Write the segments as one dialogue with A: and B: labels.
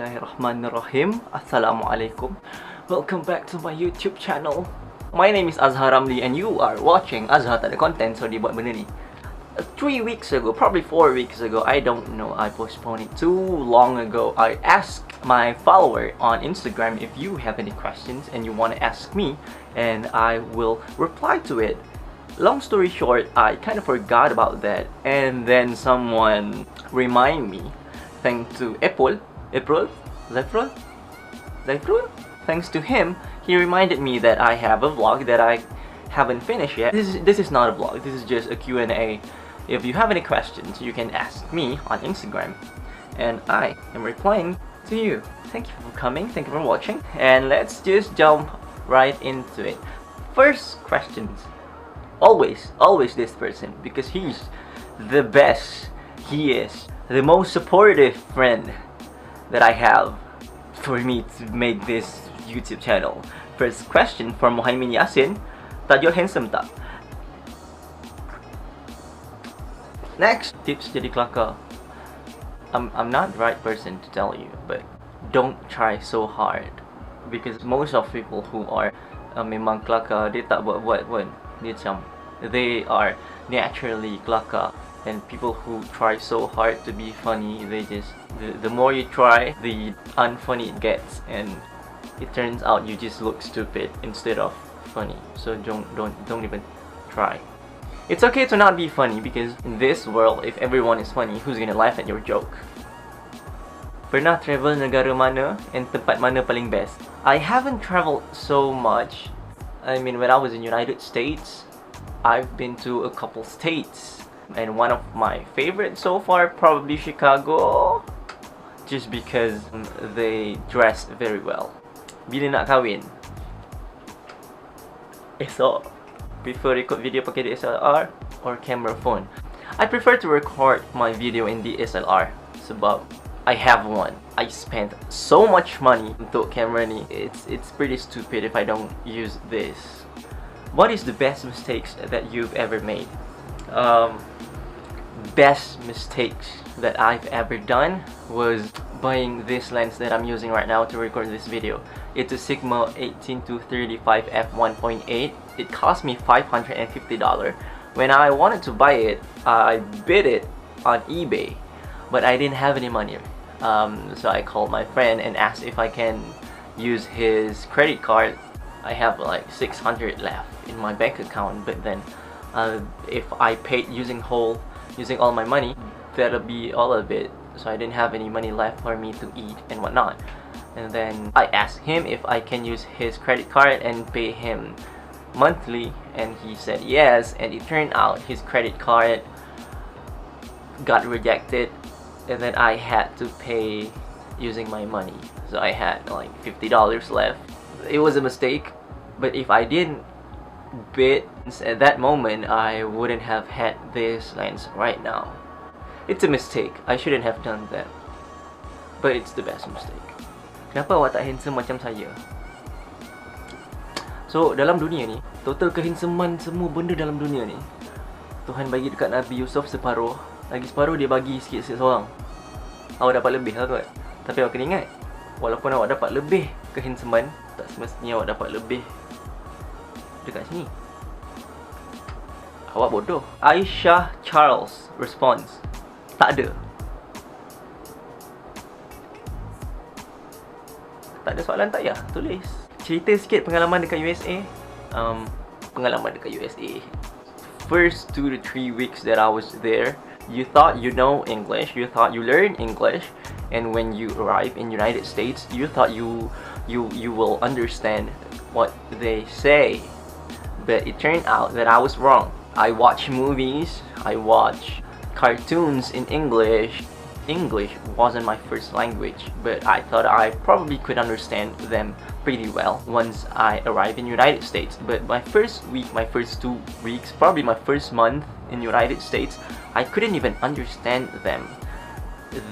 A: Bismillahirrahmanirrahim. Assalamualaikum. Welcome back to my YouTube channel. My name is Azhar Ramli and you are watching Azhar Tak Ada Content, so dia buat benda ni. 3 weeks ago, probably 4 weeks ago, I don't know, I postponed it too long ago. I asked my follower on Instagram if you have any questions and you want to ask me, and I will reply to it. Long story short, I kind of forgot about that, and then someone remind me, thanks to April. Thanks to him, he reminded me that I have a vlog that I haven't finished yet. This is not a vlog, this is just a Q&A. If you have any questions, you can ask me on Instagram, and I am replying to you. Thank you for coming, thank you for watching, and let's just jump right into it. First questions. Always this person, because he's the best. He is the most supportive friend that I have for me to make this YouTube channel. First question from Muhammad Yasin. Tajul handsome tak? Next, tips jadi kelakar. I'm not the right person to tell you, but don't try so hard, because most of people who are memang kelakar, dia tak buat pun. Dia macam, they are naturally kelakar. And people who try so hard to be funny, they just, the more you try, the unfunny it gets, and it turns out you just look stupid instead of funny. So don't even try. It's okay to not be funny, because in this world, if everyone is funny, who's gonna laugh at your joke? Pernah travel negara mana and tempat mana paling best? I haven't traveled so much. I mean, when I was in United States, I've been to a couple states, and one of my favorites so far probably Chicago, just because they dress very well. Bila nak kahwin? Esok. Prefer record video pakai DSLR or camera phone? I prefer to record my video in DSLR sebab I have one. I spent so much money untuk camera ni. It's pretty stupid if I don't use this. What is the best mistakes that you've ever made? Best mistakes that I've ever done was buying this lens that I'm using right now to record this video. It's a Sigma 18-35 f1.8. It cost me $550. When I wanted to buy it, I bid it on eBay, but I didn't have any money. So I called my friend and asked if I can use his credit card. I have like 600 left in my bank account, but then if I paid using all my money, that'll be all of it. So I didn't have any money left for me to eat and whatnot. And then I asked him if I can use his credit card and pay him monthly, and he said yes. And it turned out his credit card got rejected, and then I had to pay using my money. So I had like $50 left. It was a mistake, but if I didn't bid at that moment, I wouldn't have had this lens right now. It's a mistake. I shouldn't have done that, but it's the best mistake. Kenapa awak tak handsome macam saya? So dalam dunia ni, total kehandsomean semua benda dalam dunia ni, Tuhan bagi dekat Nabi Yusuf separuh, lagi separuh dia bagi sikit-sikit seorang. Awak dapat lebih lah kot. Tapi awak kena ingat, walaupun awak dapat lebih kehandsomean, tak semestinya awak dapat lebih dekat sini. Awak bodoh. Aisyah Charles response, tak ada. Tak ada soalan tak ya? Tulis. Cerita sikit pengalaman dekat USA. Pengalaman dekat USA. First 2 to 3 weeks that I was there, you thought you know English, you thought you learn English, and when you arrive in United States, you thought you will understand what they say. But it turned out that I was wrong. I watch movies, I watch cartoons in English. English wasn't my first language, but I thought I probably could understand them pretty well once I arrived in United States. But my first week, my first 2 weeks, probably my first month in United States, I couldn't even understand them.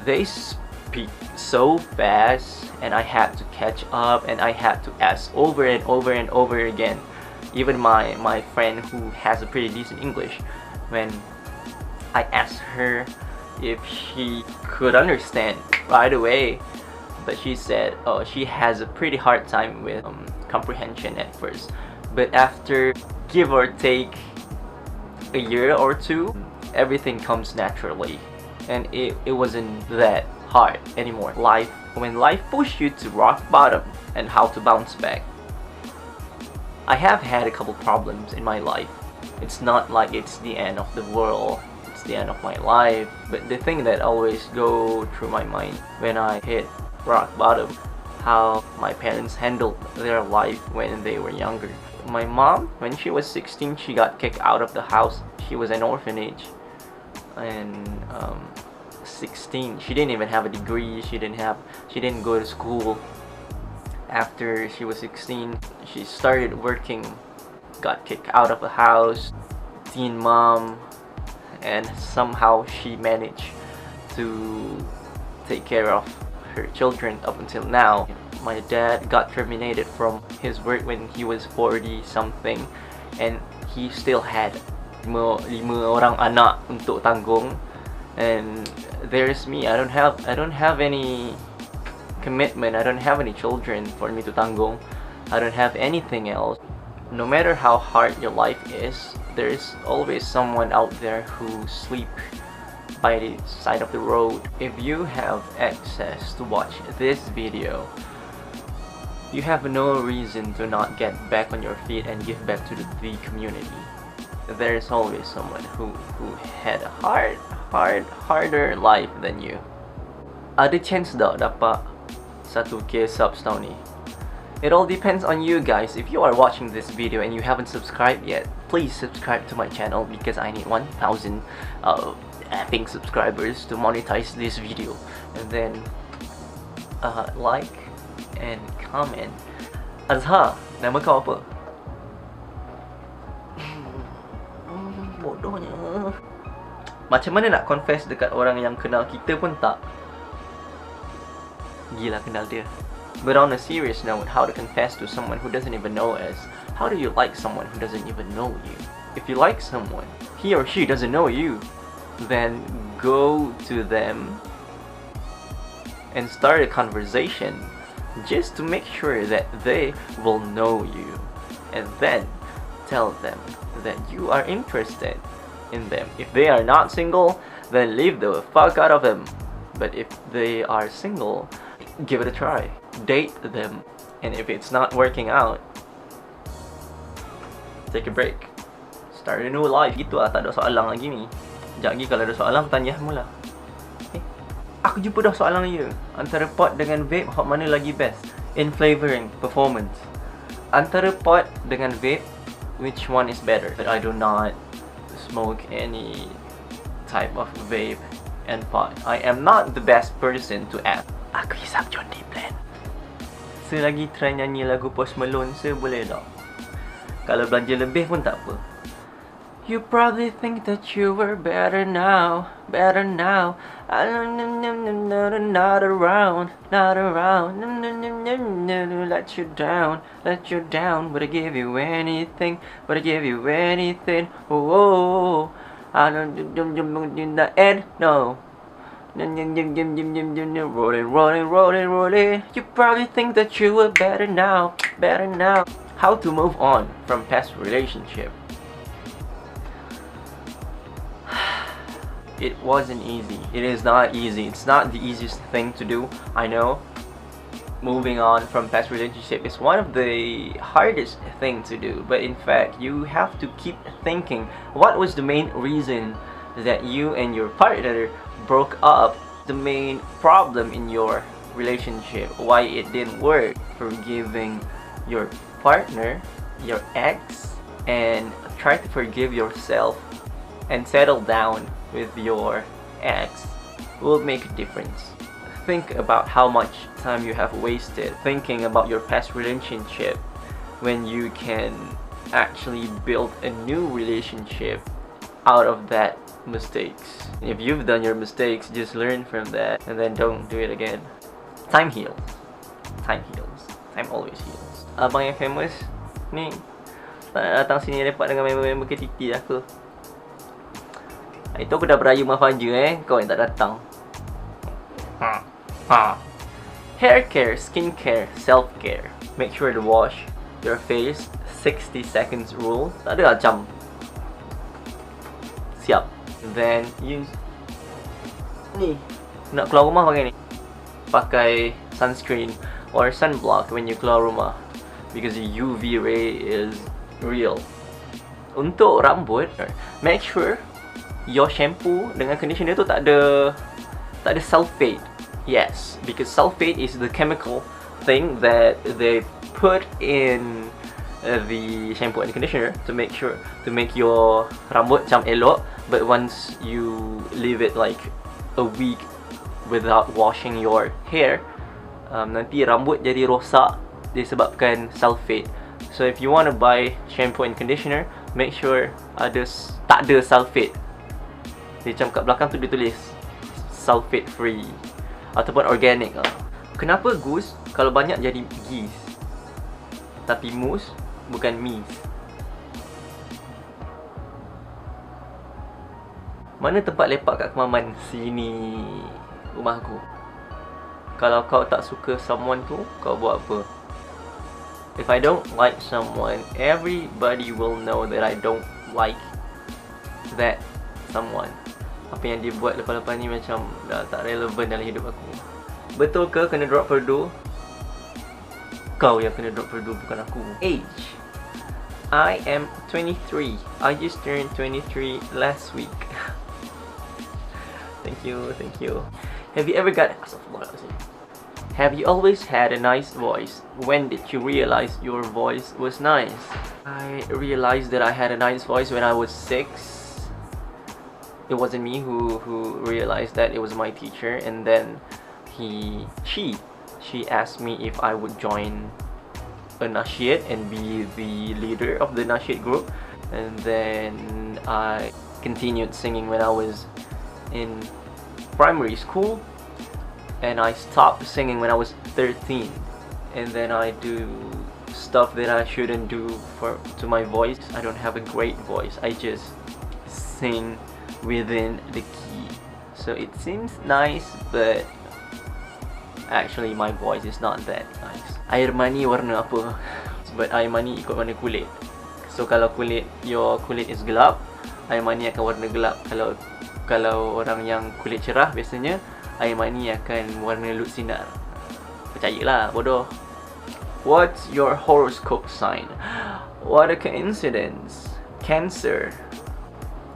A: They speak so fast, and I had to catch up, and I had to ask over and over and over again. Even my friend who has a pretty decent English, when I asked her if she could understand right away, but she said she has a pretty hard time with comprehension at first, but after give or take a year or two, everything comes naturally, and it wasn't that hard anymore. When life pushed you to rock bottom and how to bounce back. I have had a couple problems in my life. It's not like it's the end of the world, it's the end of my life, but the thing that always go through my mind when I hit rock bottom, how my parents handled their life when they were younger. My mom, when she was 16, she got kicked out of the house. She was an orphanage, and 16, she didn't even have a degree. She didn't go to school. After she was 16, she started working, got kicked out of the house, teen mom, and somehow she managed to take care of her children up until now. My dad got terminated from his work when he was 40 something, and he still had lima orang anak untuk tanggung, and there's me. I don't have any commitment. I don't have any children for me to tanggung. I don't have anything else. No matter how hard your life is, there is always someone out there who sleep by the side of the road. If you have access to watch this video, you have no reason to not get back on your feet and give back to the community. There is always someone who had a harder life than you. Ada chance tak dapat 1K subs tahun ni? It all depends on you guys. If you are watching this video and you haven't subscribed yet, please subscribe to my channel because I need 1,000 effing subscribers to monetize this video. And then like and comment. Azhar, nama kau apa? Bodohnya. Macam mana nak confess dekat orang yang kenal kita pun tak? Gila kenal dia. But on a serious note, how to confess to someone who doesn't even know us? How do you like someone who doesn't even know you? If you like someone, he or she doesn't know you, then go to them and start a conversation just to make sure that they will know you, and then tell them that you are interested in them. If they are not single, then leave the fuck out of them. But if they are single, give it a try. Date them, and if it's not working out, take a break. Start a new life. Gitu lah, tak ada soalan lagi ni. Sekejap lagi kalau ada soalan, tanya mula. Aku jumpa dah soalan dia. Antara pot dengan vape, hot mana lagi best? In flavoring, performance. Antara pot dengan vape, which one is better? But I do not smoke any type of vape and pot. I am not the best person to ask. Aku hisap John D. Plan. Selagi try nyanyi lagu Post Malone, boleh tak? Kalau belanja lebih pun tak apa. You probably think that you were better now. Not around. Let you down. Would I give you anything? Oh, I don't in the end, no. Rolling. You probably think that you were better now. How to move on from past relationship? It wasn't easy. It is not easy. It's not the easiest thing to do, I know. Moving on from past relationship is one of the hardest thing to do, but in fact you have to keep thinking what was the main reason that you and your partner broke up, the main problem in your relationship, why it didn't work. Forgiving your partner, your ex, and try to forgive yourself and settle down with your ex will make a difference. Think about how much time you have wasted thinking about your past relationship when you can actually build a new relationship out of that mistakes. If you've done your mistakes, just learn from that and then don't do it again. Time heals. Time always heals. Abang yang famous ni datang sini lepak dengan member-member KTT aku. Itu aku dah berayu maaf aja kau yang tak datang. Hair care, skin care, self-care. Make sure to wash your face. 60 seconds rule. Tak ada macam siap. Then use ni. Nak keluar rumah pakai ni. Pakai sunscreen or sunblock when you keluar rumah, because the UV ray is real. Untuk rambut, make sure your shampoo dengan conditioner tu tak ada sulfate. Yes, because sulfate is the chemical thing that they put in the shampoo and conditioner to make your rambut macam elok. But once you leave it like a week without washing your hair, nanti rambut jadi rosak disebabkan sulfate. So if you want to buy shampoo and conditioner, make sure tak ada sulfate. Dia macam kat belakang tu dia tulis sulfate free ataupun organic lah. Kenapa goose kalau banyak jadi geese, tapi moose bukan meese? Mana tempat lepak kat Kemaman? Sini, rumahku. Kalau kau tak suka someone tu, kau buat apa? If I don't like someone, everybody will know that I don't like that someone. Apa yang dia buat lepas-lepas ni macam dah tak relevan dalam hidup aku. Betul ke kena drop perdu? Kau yang kena drop perdu, bukan aku. Age. I am 23. I just turned 23 last week. Thank you. Have you ever got... Have you always had a nice voice? When did you realize your voice was nice? I realized that I had a nice voice when I was 6. It wasn't me who realized that, it was my teacher, and then she asked me if I would join a nasheed and be the leader of the nasheed group. And then I continued singing when I was in primary school, and I stopped singing when I was 13. And then I do stuff that I shouldn't do to my voice. I don't have a great voice, I just sing within the key. So it seems nice, but actually my voice is not that nice. Air mani warna apa? Sebab air mani ikut warna kulit. So kalau your kulit is gelap, air mani akan warna gelap. Kalau orang yang kulit cerah, biasanya air mani akan warna lut sinar. Percayalah, bodoh. What's your horoscope sign? What a coincidence. Cancer.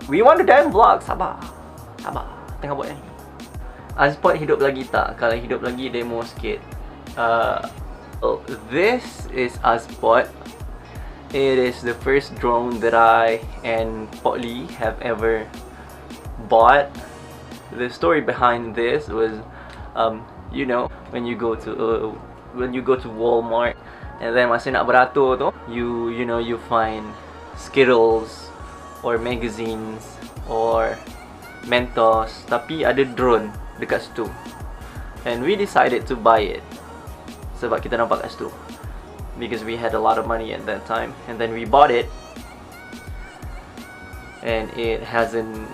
A: We want the damn vlog. Sabar, tengah buat ni. Unported hidup lagi tak? Kalau hidup lagi, demo sikit. This is Unported. It is the first drone that I and Potli have ever bought. The story behind this was, you know, when you go to Walmart, and then masa nak beratur tu, you find Skittles or magazines or Mentos, tapi ada drone dekat situ. And we decided to buy it sebab kita nampak kat situ, because we had a lot of money at that time. And then we bought it, and it hasn't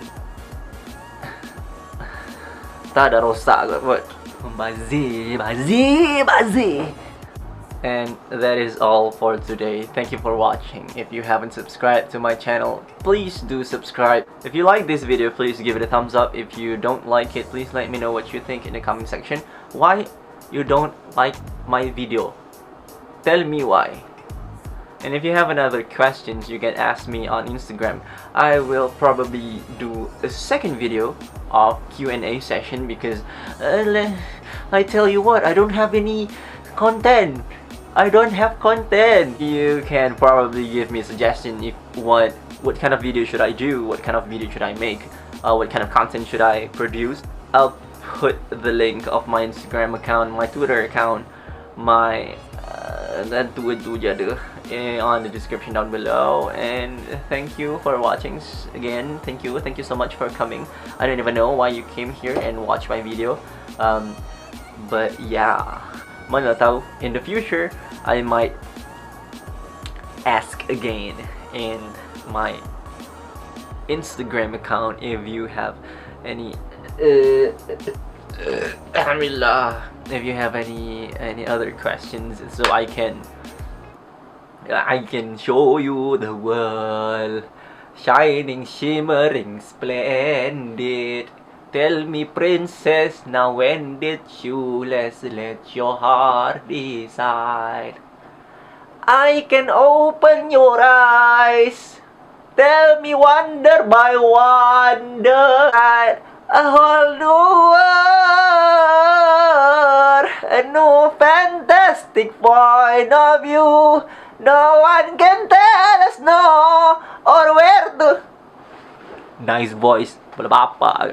A: tak ada rosak kot, buat bazir. And that is all for today. Thank you for watching. If you haven't subscribed to my channel, please do subscribe. If you like this video, please give it a thumbs up. If you don't like it, please let me know what you think in the comment section. Why you don't like my video? Tell me why. And if you have another questions, you can ask me on Instagram. I will probably do a second video of Q&A session, because I tell you what, I don't have any content. You can probably give me a suggestion if what kind of video should I do, what kind of video should I make, what kind of content should I produce. I'll put the link of my Instagram account, my Twitter account, my dan tu jadah on the description down below. And thank you for watching again. Thank you so much for coming. I don't even know why you came here and watched my video, but yeah, mana tahu in the future I might ask again in my Instagram account if you have any Alhamdulillah. If you have any other questions, so I can show you the world, shining, shimmering, splendid. Tell me, princess, now when did you let your heart decide? I can open your eyes. Tell me wonder by wonder. A whole new world, a new fantastic point of view. No one can tell us no or where to. Nice voice, wala apa,